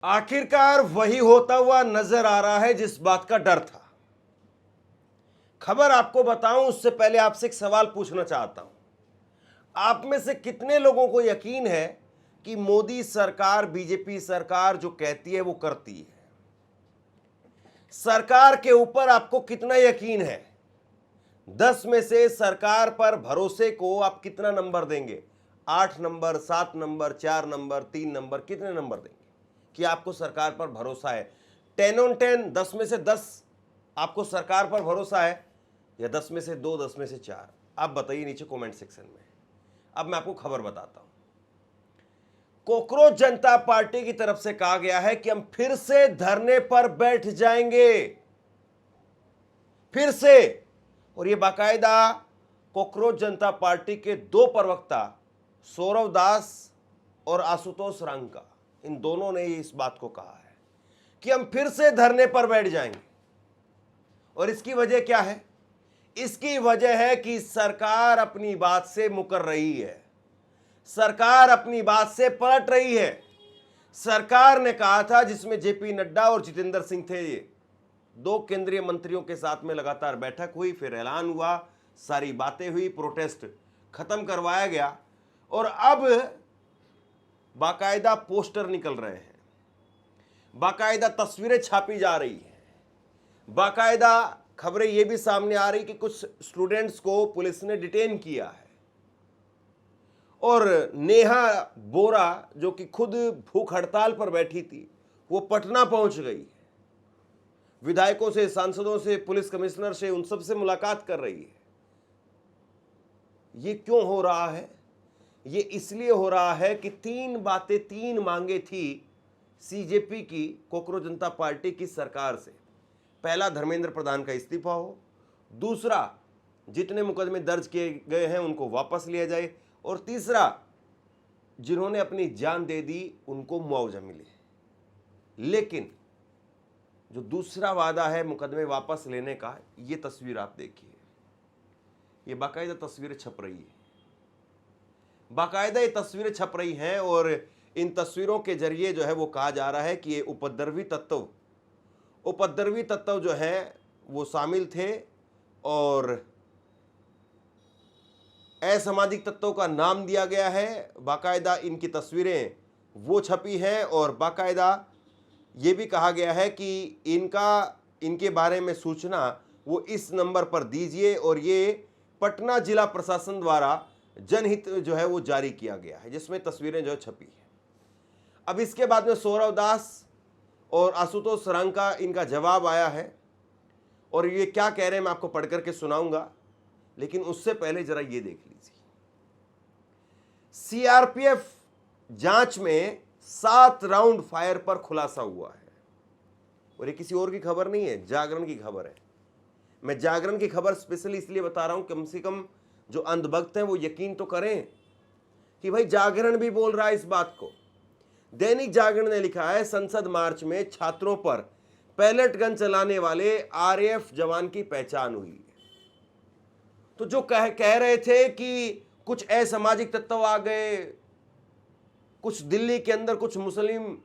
आखिरकार वही होता हुआ नजर आ रहा है जिस बात का डर था। खबर आपको बताऊं उससे पहले आपसे एक सवाल पूछना चाहता हूं। आप में से कितने लोगों को यकीन है कि मोदी सरकार, बीजेपी सरकार जो कहती है वो करती है? सरकार के ऊपर आपको कितना यकीन है? 10 में से सरकार पर भरोसे को आप कितना नंबर देंगे? 8 नंबर, 7 नंबर, 4 नंबर, 3 नंबर, कितने नंबर देंगे कि आपको सरकार पर भरोसा है? 10 on 10, 10 में से 10 आपको सरकार पर भरोसा है, या 10 में से 2, 10 में से 4? आप बताइए नीचे कमेंट सेक्शन में। अब मैं आपको खबर बताता हूं। कोकरोच जनता पार्टी की तरफ से कहा गया है कि हम फिर से धरने पर बैठ जाएंगे, फिर से। और ये बाकायदा कोकरोच जनता पार्टी के दो प्रवक्ता सौरव दास और आशुतोष रांका, इन दोनों ने इस बात को कहा है कि हम फिर से धरने पर बैठ जाएंगे। और इसकी वजह क्या है? इसकी वजह है कि सरकार अपनी बात से मुकर रही है, सरकार अपनी बात से पलट रही है। सरकार ने कहा था, जिसमें जेपी नड्डा और जितेंद्र सिंह थे, ये दो केंद्रीय मंत्रियों के साथ में लगातार बैठक हुई, फिर ऐलान हुआ, सारी बातें हुई, प्रोटेस्ट खत्म करवाया गया, और अब बाकायदा पोस्टर निकल रहे हैं, बाकायदा तस्वीरें छापी जा रही हैं, बाकायदा खबरें यह भी सामने आ रही कि कुछ स्टूडेंट्स को पुलिस ने डिटेन किया है। और नेहा बोरा, जो कि खुद भूख हड़ताल पर बैठी थी, वो पटना पहुंच गई है, विधायकों से, सांसदों से, पुलिस कमिश्नर से, उन सब से मुलाकात कर रही है। ये क्यों हो रहा है? ये इसलिए हो रहा है कि 3 बातें, 3 मांगे थी सीजेपी की, कोकरोच जनता पार्टी की सरकार से। पहला, धर्मेंद्र प्रधान का इस्तीफा हो। दूसरा, जितने मुकदमे दर्ज किए गए हैं उनको वापस लिया जाए। और तीसरा, जिन्होंने अपनी जान दे दी उनको मुआवजा मिले। लेकिन जो दूसरा वादा है मुकदमे वापस लेने का, ये तस्वीर आप देखिए, ये बाकायदा तस्वीरें छप रही है, बाकायदा ये तस्वीरें छप रही हैं। और इन तस्वीरों के जरिए जो है वो कहा जा रहा है कि ये उपद्रवी तत्व जो है वो शामिल थे, और असामाजिक तत्वों का नाम दिया गया है। बाकायदा इनकी तस्वीरें वो छपी हैं, और बाकायदा ये भी कहा गया है कि इनके बारे में सूचना वो इस नंबर पर दीजिए, और ये पटना जिला प्रशासन द्वारा जनहित जो है वो जारी किया गया है, जिसमें तस्वीरें जो छपी है। अब इसके बाद में सौरव दास और आशुतोष रांका, इनका जवाब आया है, और ये क्या कह रहे हैं मैं आपको पढ़ करके सुनाऊंगा। लेकिन उससे पहले जरा ये देख लीजिए, सीआरपीएफ जांच में 7 राउंड फायर पर खुलासा हुआ है। और ये किसी और की खबर नहीं है, जागरण की खबर है। मैं जागरण की खबर स्पेशली इसलिए बता रहा हूं, कम से कम जो अंधभक्त हैं वो यकीन तो करें कि भाई जागरण भी बोल रहा है इस बात को। दैनिक जागरण ने लिखा है, संसद मार्च में छात्रों पर पैलेट गन चलाने वाले आरएएफ जवान की पहचान हुई। तो जो कह रहे थे कि कुछ असामाजिक तत्व आ गए, कुछ दिल्ली के अंदर कुछ मुस्लिम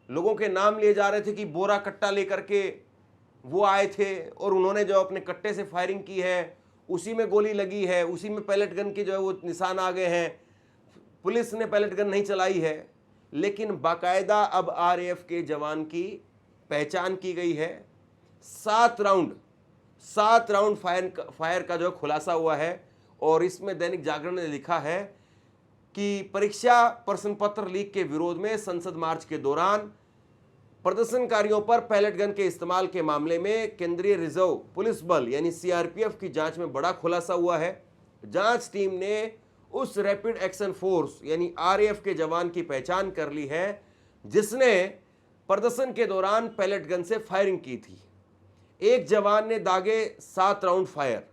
लोगों के नाम लिए जा रहे थे कि बोरा कट्टा लेकर के वो आए थे, और उन्होंने जो अपने कट्टे से फायरिंग की है, उसी में गोली लगी है, उसी में पैलेट गन के जो है वो निशान आ गए हैं, पुलिस ने पैलेट गन नहीं चलाई है। लेकिन बाकायदा अब आरएएफ के जवान की पहचान की गई है। 7 राउंड फायर का जो खुलासा हुआ है। और इसमें दैनिक जागरण ने लिखा है कि परीक्षा प्रश्न पत्र लीक के विरोध में संसद मार्च के दौरान प्रदर्शनकारियों पर पैलेट गन के इस्तेमाल के मामले में केंद्रीय रिजर्व पुलिस बल यानी सीआरपीएफ की जांच में बड़ा खुलासा हुआ है। जांच टीम ने उस रैपिड एक्शन फोर्स यानी आरएएफ के जवान की पहचान कर ली है, जिसने प्रदर्शन के दौरान पैलेट गन से फायरिंग की थी। एक जवान ने दागे 7 राउंड फायर।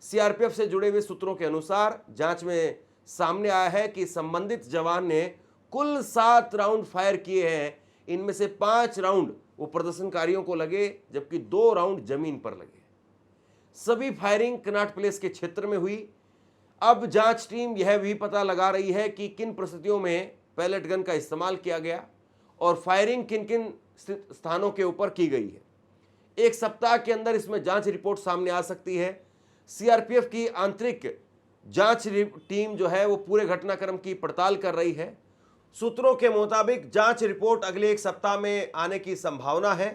सीआरपीएफ से जुड़े हुए सूत्रों के अनुसार जांच में सामने आया है कि संबंधित जवान ने कुल 7 राउंड फायर किए हैं। इनमें से 5 राउंड वो प्रदर्शनकारियों को लगे, जबकि 2 राउंड जमीन पर लगे। सभी फायरिंग कनॉट प्लेस के क्षेत्र में हुई। अब जांच टीम यह भी पता लगा रही है कि किन परिस्थितियों में पैलेट गन का इस्तेमाल किया गया और फायरिंग किन किन स्थानों के ऊपर की गई है। एक सप्ताह के अंदर इसमें जांच रिपोर्ट सामने आ सकती है। सीआरपीएफ की आंतरिक जांच टीम जो है वो पूरे घटनाक्रम की पड़ताल कर रही है। सूत्रों के मुताबिक जांच रिपोर्ट अगले एक सप्ताह में आने की संभावना है।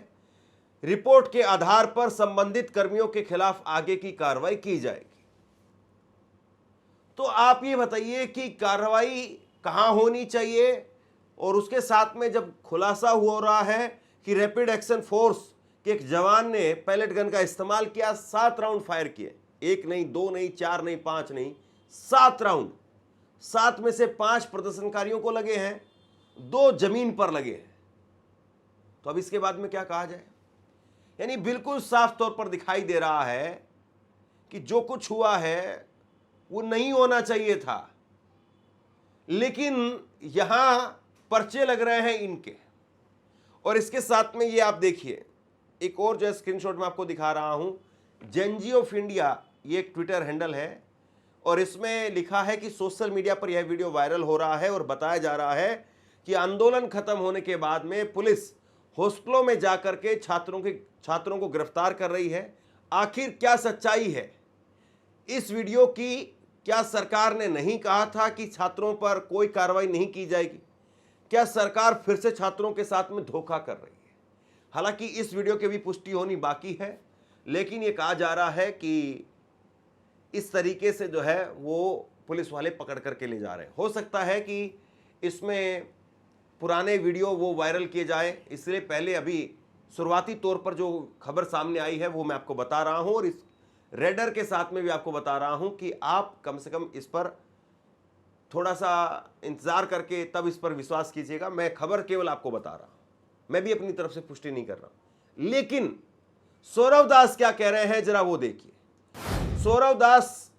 रिपोर्ट के आधार पर संबंधित कर्मियों के खिलाफ आगे की कार्रवाई की जाएगी। तो आप ये बताइए कि कार्रवाई कहां होनी चाहिए, और उसके साथ में जब खुलासा हो रहा है कि रैपिड एक्शन फोर्स के एक जवान ने पैलेट गन का इस्तेमाल किया, 7 राउंड फायर किए, 1 नहीं, 2 नहीं, 4 नहीं, 5 नहीं, 7 राउंड, 7 में से 5 प्रदर्शनकारियों को लगे हैं, 2 जमीन पर लगे हैं। तो अब इसके बाद में क्या कहा जाए? यानी बिल्कुल साफ तौर पर दिखाई दे रहा है कि जो कुछ हुआ है वो नहीं होना चाहिए था, लेकिन यहां पर्चे लग रहे हैं इनके। और इसके साथ में ये आप देखिए, एक और जो स्क्रीनशॉट मैं आपको दिखा रहा हूं, जेएनजी ऑफ इंडिया, ये एक ट्विटर हैंडल है, और इसमें लिखा है कि सोशल मीडिया पर यह वीडियो वायरल हो रहा है और बताया जा रहा है कि आंदोलन खत्म होने के बाद में पुलिस हॉस्टलों में जाकर के छात्रों को गिरफ्तार कर रही है। आखिर क्या सच्चाई है इस वीडियो की? क्या सरकार ने नहीं कहा था कि छात्रों पर कोई कार्रवाई नहीं की जाएगी? क्या सरकार फिर से छात्रों के साथ में धोखा कर रही है? हालांकि इस वीडियो की भी पुष्टि होनी बाकी है, लेकिन यह कहा जा रहा है कि इस तरीके से जो है वो पुलिस वाले पकड़ करके ले जा रहे हैं। हो सकता है कि इसमें पुराने वीडियो वो वायरल किए जाए, इसलिए पहले अभी शुरुआती तौर पर जो खबर सामने आई है वो मैं आपको बता रहा हूं, और इस रेडर के साथ में भी आपको बता रहा हूं कि आप कम से कम इस पर थोड़ा सा इंतजार करके तब इस पर विश्वास कीजिएगा। मैं खबर केवल आपको बता रहा हूं, मैं भी अपनी तरफ से पुष्टि नहीं कर रहा। लेकिन सौरव दास क्या कह रहे हैं जरा वो देखिए। सौरव दास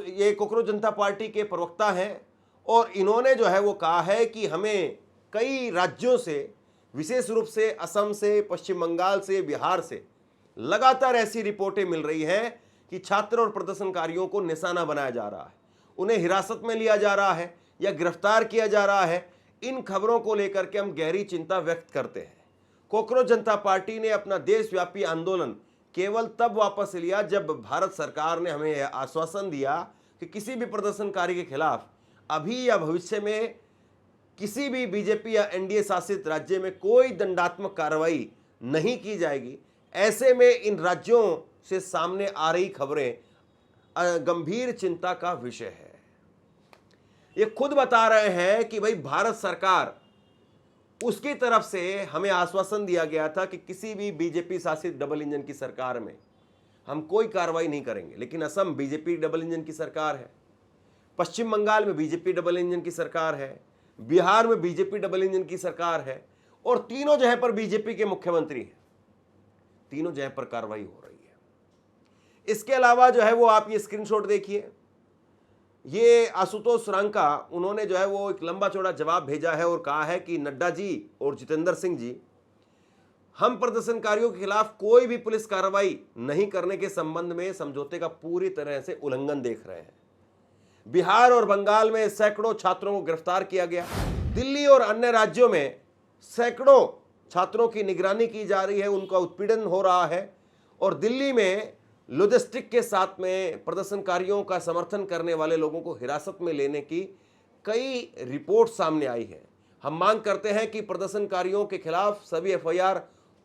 ये कॉकरोच जनता पार्टी के प्रवक्ता हैं, और इन्होंने जो है वो कहा है कि हमें कई राज्यों से, विशेष रूप से असम से, पश्चिम बंगाल से, बिहार से लगातार ऐसी रिपोर्टें मिल रही हैं कि छात्र और प्रदर्शनकारियों को निशाना बनाया जा रहा है, उन्हें हिरासत में लिया जा रहा है या गिरफ्तार किया जा रहा है। इन खबरों को लेकर के हम गहरी चिंता व्यक्त करते हैं। कॉकरोच जनता पार्टी ने अपना देशव्यापी आंदोलन केवल तब वापस लिया जब भारत सरकार ने हमें यह आश्वासन दिया कि किसी भी प्रदर्शनकारी के खिलाफ अभी या भविष्य में किसी भी बीजेपी या एनडीए शासित राज्य में कोई दंडात्मक कार्रवाई नहीं की जाएगी। ऐसे में इन राज्यों से सामने आ रही खबरें गंभीर चिंता का विषय है। ये खुद बता रहे हैं कि भाई भारत सरकार, उसकी तरफ से हमें आश्वासन दिया गया था कि किसी भी बीजेपी शासित डबल इंजन की सरकार में हम कोई कार्रवाई नहीं करेंगे। लेकिन असम बीजेपी डबल इंजन की सरकार है, पश्चिम बंगाल में बीजेपी डबल इंजन की सरकार है, बिहार में बीजेपी डबल इंजन की सरकार है, और तीनों जगह पर बीजेपी के मुख्यमंत्री हैं, तीनों जगह पर कार्रवाई हो रही है। इसके अलावा जो है वो आप ये स्क्रीनशॉट देखिए, ये आशुतोष रांका, उन्होंने जो है वो एक लंबा चौड़ा जवाब भेजा है और कहा है कि नड्डा जी और जितेंद्र सिंह जी, हम प्रदर्शनकारियों के खिलाफ कोई भी पुलिस कार्रवाई नहीं करने के संबंध में समझौते का पूरी तरह से उल्लंघन देख रहे हैं। बिहार और बंगाल में सैकड़ों छात्रों को गिरफ्तार किया गया, दिल्ली और अन्य राज्यों में सैकड़ों छात्रों की निगरानी की जा रही है, उनका उत्पीड़न हो रहा है, और दिल्ली में लॉजिस्टिक के साथ में प्रदर्शनकारियों का समर्थन करने वाले लोगों को हिरासत में लेने की कई रिपोर्ट सामने आई है। हम मांग करते हैं कि प्रदर्शनकारियों के खिलाफ सभी एफआईआर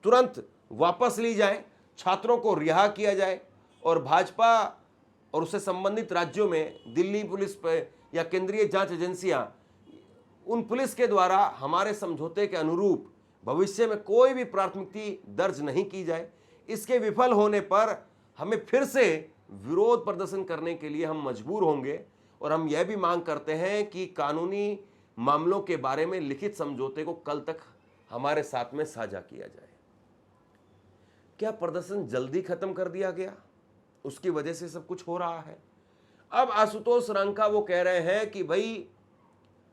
तुरंत वापस ली जाए, छात्रों को रिहा किया जाए, और भाजपा और उससे संबंधित राज्यों में दिल्ली पुलिस पर या केंद्रीय जांच एजेंसियां, उन पुलिस के द्वारा हमारे समझौते के अनुरूप भविष्य में कोई भी प्राथमिकी दर्ज नहीं की जाए। इसके विफल होने पर हमें फिर से विरोध प्रदर्शन करने के लिए हम मजबूर होंगे, और हम यह भी मांग करते हैं कि कानूनी मामलों के बारे में लिखित समझौते को कल तक हमारे साथ में साझा किया जाए। क्या प्रदर्शन जल्दी खत्म कर दिया गया, उसकी वजह से सब कुछ हो रहा है? अब आशुतोष रांका वो कह रहे हैं कि भाई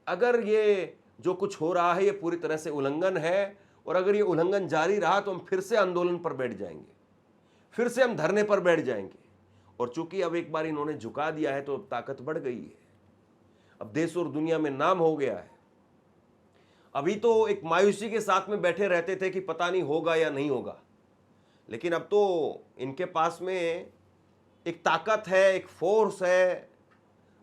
अगर ये जो कुछ हो रहा है ये पूरी तरह से उल्लंघन है, और अगर ये उल्लंघन जारी रहा तो हम फिर से आंदोलन पर बैठ जाएंगे, फिर से हम धरने पर बैठ जाएंगे। और चूंकि अब एक बार इन्होंने झुका दिया है तो अब ताकत बढ़ गई है, अब देश और दुनिया में नाम हो गया है। अभी तो एक मायूसी के साथ में बैठे रहते थे कि पता नहीं होगा या नहीं होगा, लेकिन अब तो इनके पास में एक ताकत है, एक फोर्स है,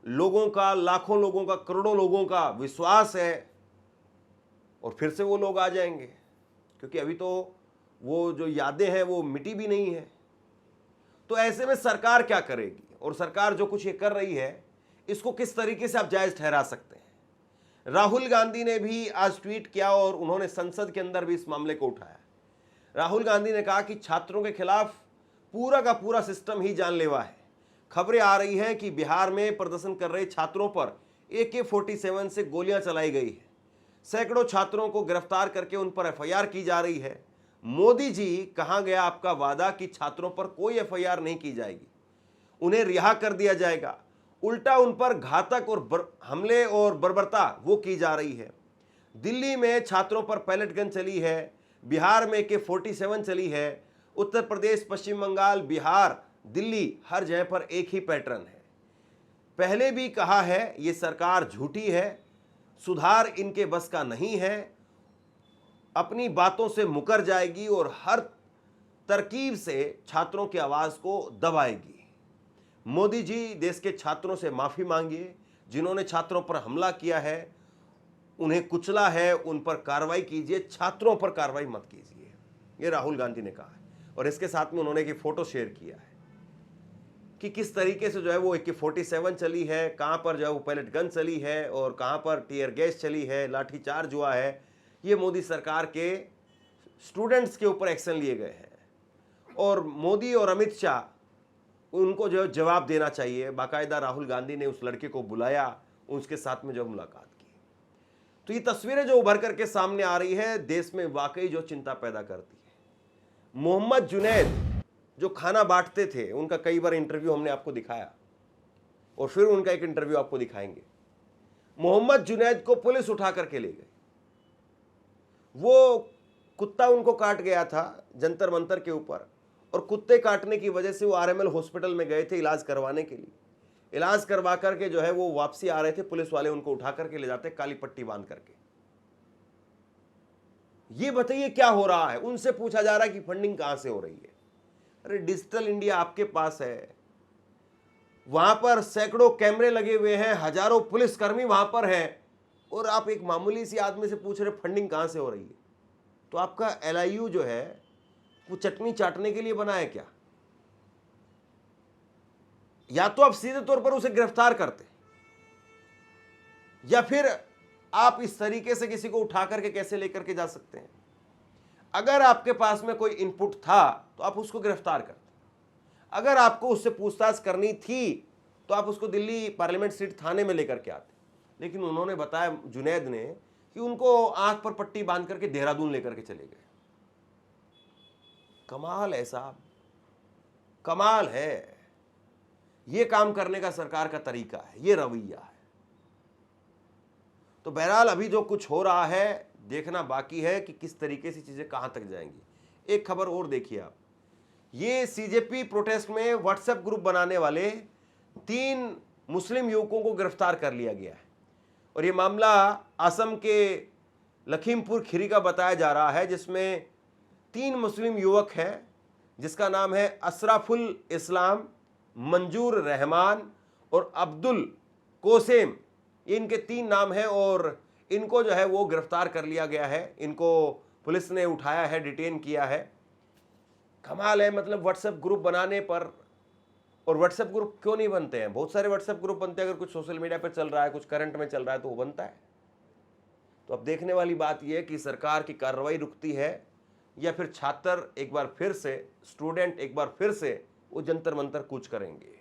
लोगों का, लाखों लोगों का, करोड़ों लोगों का विश्वास है, और फिर से वो लोग आ जाएंगे, क्योंकि अभी तो वो जो यादें हैं वो मिटी भी नहीं है। तो ऐसे में सरकार क्या करेगी, और सरकार जो कुछ ये कर रही है इसको किस तरीके से आप जायज ठहरा सकते हैं? राहुल गांधी ने भी आज ट्वीट किया और उन्होंने संसद के अंदर भी इस मामले को उठाया। राहुल गांधी ने कहा कि छात्रों के खिलाफ पूरा का पूरा सिस्टम ही जानलेवा है। खबरें आ रही हैं कि बिहार में प्रदर्शन कर रहे छात्रों पर AK-47 से गोलियां चलाई गई है। सैकड़ों छात्रों को गिरफ्तार करके उन पर FIR की जा रही है। मोदी जी, कहां गया आपका वादा कि छात्रों पर कोई FIR नहीं की जाएगी, उन्हें रिहा कर दिया जाएगा? उल्टा उन पर घातक और हमले और बर्बरता वो की जा रही है। दिल्ली में छात्रों पर पैलेट गन चली है, बिहार में AK-47 चली है, उत्तर प्रदेश, पश्चिम बंगाल, बिहार, दिल्ली, हर जगह पर एक ही पैटर्न है। पहले भी कहा है ये सरकार झूठी है, सुधार इनके बस का नहीं है, अपनी बातों से मुकर जाएगी और हर तरकीब से छात्रों की आवाज को दबाएगी। मोदी जी, देश के छात्रों से माफी मांगिए, जिन्होंने छात्रों पर हमला किया है, उन्हें कुचला है, उन पर कार्रवाई कीजिए, छात्रों पर कार्रवाई मत कीजिए। ये राहुल गांधी ने कहा है, और इसके साथ में उन्होंने एक फोटो शेयर किया है कि किस तरीके से जो है वो AK-47 चली है, कहां पर जो है वो पैलेट गन चली है और कहां पर टीयर गैस चली है, लाठीचार्ज हुआ है। ये मोदी सरकार के स्टूडेंट्स के ऊपर एक्शन लिए गए हैं, और मोदी और अमित शाह, उनको जो जवाब देना चाहिए। बाकायदा राहुल गांधी ने उस लड़के को बुलाया, उसके साथ में जो मुलाकात की। तो ये तस्वीरें जो उभर करके सामने आ रही है, देश में वाकई जो चिंता पैदा करती है। मोहम्मद जुनैद जो खाना बांटते थे, उनका कई बार इंटरव्यू हमने आपको दिखाया, और फिर उनका एक इंटरव्यू आपको दिखाएंगे। मोहम्मद जुनैद को पुलिस उठा करके ले गई। वो कुत्ता उनको काट गया था जंतर मंतर के ऊपर, और कुत्ते काटने की वजह से वो RML हॉस्पिटल में गए थे इलाज करवाने के लिए। इलाज करवा करके जो है वो वापसी आ रहे थे, पुलिस वाले उनको उठा करके ले जाते काली पट्टी बांध करके। ये बताइए क्या हो रहा है? उनसे पूछा जा रहा है कि फंडिंग कहां से हो रही है। अरे डिजिटल इंडिया आपके पास है, वहां पर सैकड़ों कैमरे लगे हुए हैं, हजारों पुलिसकर्मी वहां पर हैं, और आप एक मामूली सी आदमी से पूछ रहे फंडिंग कहां से हो रही है? तो आपका LIU जो है वो चटनी चाटने के लिए बना है क्या? या तो आप सीधे तौर पर उसे गिरफ्तार करते, या फिर आप इस तरीके से किसी को उठा करके कैसे लेकर के जा सकते हैं? अगर आपके पास में कोई इनपुट था तो आप उसको गिरफ्तार करते, अगर आपको उससे पूछताछ करनी थी तो आप उसको दिल्ली पार्लियामेंट स्ट्रीट थाने में लेकर के आते। लेकिन उन्होंने बताया, जुनैद ने, कि उनको आंख पर पट्टी बांध करके देहरादून लेकर के चले गए। कमाल है साहब, कमाल है। ये काम करने का सरकार का तरीका है, ये रवैया है। तो बहरहाल अभी जो कुछ हो रहा है देखना बाकी है कि किस तरीके से चीजें कहां तक जाएंगी। एक खबर और देखिए आप, ये CJP प्रोटेस्ट में व्हाट्सएप ग्रुप बनाने वाले 3 मुस्लिम युवकों को गिरफ्तार कर लिया गया है, और ये मामला असम के लखीमपुर खीरी का बताया जा रहा है, जिसमें 3 मुस्लिम युवक हैं, जिसका नाम है अशरफुल इस्लाम, मंजूर रहमान और अब्दुल कोसेम। ये इनके 3 नाम हैं, और इनको जो है वो गिरफ्तार कर लिया गया है। इनको पुलिस ने उठाया है, डिटेन किया है। कमाल है, मतलब व्हाट्सएप ग्रुप बनाने पर। और व्हाट्सएप ग्रुप क्यों नहीं बनते हैं? बहुत सारे व्हाट्सएप ग्रुप बनते हैं, अगर कुछ सोशल मीडिया पर चल रहा है, कुछ करंट में चल रहा है तो वो बनता है। तो अब देखने वाली बात यह है कि सरकार की कार्रवाई रुकती है, या फिर छात्र एक बार फिर से, स्टूडेंट एक बार फिर से वो जंतर मंतर कूच करेंगे।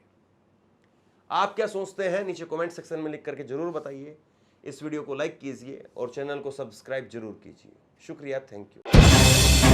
आप क्या सोचते हैं? नीचे कमेंट सेक्शन में लिख करके जरूर बताइए। इस वीडियो को लाइक कीजिए और चैनल को सब्सक्राइब जरूर कीजिए। शुक्रिया, थैंक यू।